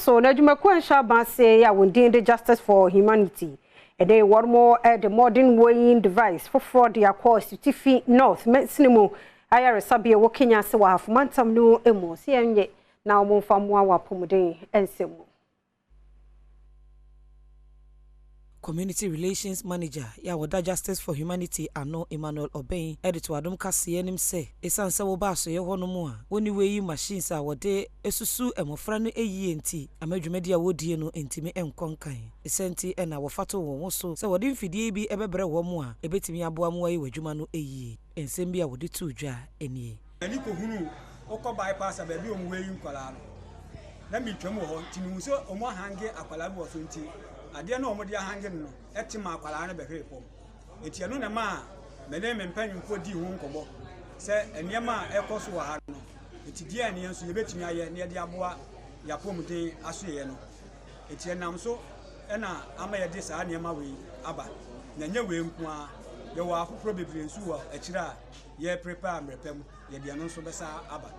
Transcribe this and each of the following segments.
so na dwumakuo Shaban say ya wondin the Justice for Humanity. And they one more the modern weighing device for fraud ya cause Asutifi North Medicine ayare sabia wo Kenya se wa hafumantam no emu se enye na omfa mo awa pomuden ensemu. Community Relations Manager ya woda Justice for Humanity ano Emmanuel Obey editor Adom Kasee nim se esanse wo ba so ye ho no mu a woni weyi machines a wode esusu emofra no eyi enti amadwumadi a wodie no entimi enkonkan esenti ena wo fato wo so se wode mfidie bi ebebre wo mu a ebetimi aboa mu ayi wadwuma no eyi ensem bi a wode tu dwa enie ani ko hunu okọ bypass ba bi omu weyi nkwala no na mi twam ho ntimi so omo hange akwala bi wo so nti ade na omo dia hangin no etima akwala na behwe pom eti eno na ma mene mempanyimfo di ho nkobo se eniema ekoso wa ha no eti dia ne enso yebetimi aye ne de aboa ya pom den asoye no eti enam so ena ama ye de saa eniema we aba na nya we nku a ye wa afoforo bebre nsu wa akira ye prepare mrepem ye de no so besa aba.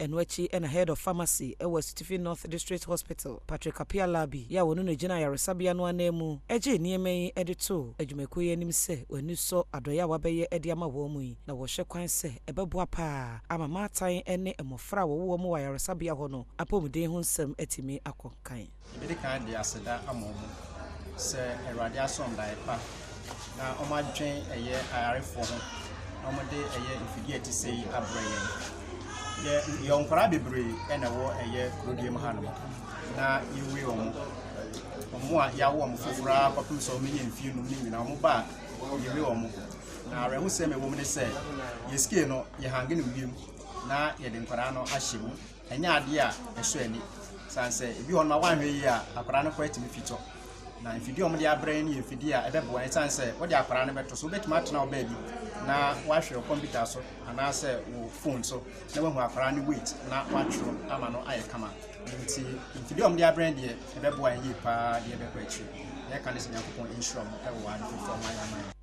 Enwechi and head of pharmacy Asutifi North District Hospital Patrick Apialabi ya wonu no gina yaresabia no anemu eje niemei edito adwumakuo yanim se wani so adoya wabeye ede ama wo mu na wo hye kwan se ebeboa pa ama matan ene emofra wo mu wa yaresabia ho no apomuden ho nsem atimi akonkan ebede kan de aseda amomu se erade asom dai pa na omadwen eye ayarefo ho omode eye ifidie ti sei abreye ye onkora bebre ena wo eye krodiem hanom na yewe omo a yawo omo fofura papum so menye mfie no ni na omo ba yewe omo na rehu se me wo me se yeske no ye hange no wiem na ye de nkora no ahyewu enya ade a ehso ani sanse ebi ho no wanhwe yi a akora no kwatimi fito na mfidie omo de abrɛ ni mfidie a ebebo an sanse wo de akora no beto so betima atena obabi na wahwe computer so ana se wo phone so na wahu akora ni wait na watro ama no aye kama nti mfidie omo de abrɛ de ebebo an yi pa de ebekɔ akyi ye kan se nyakopon insurance e wo an for my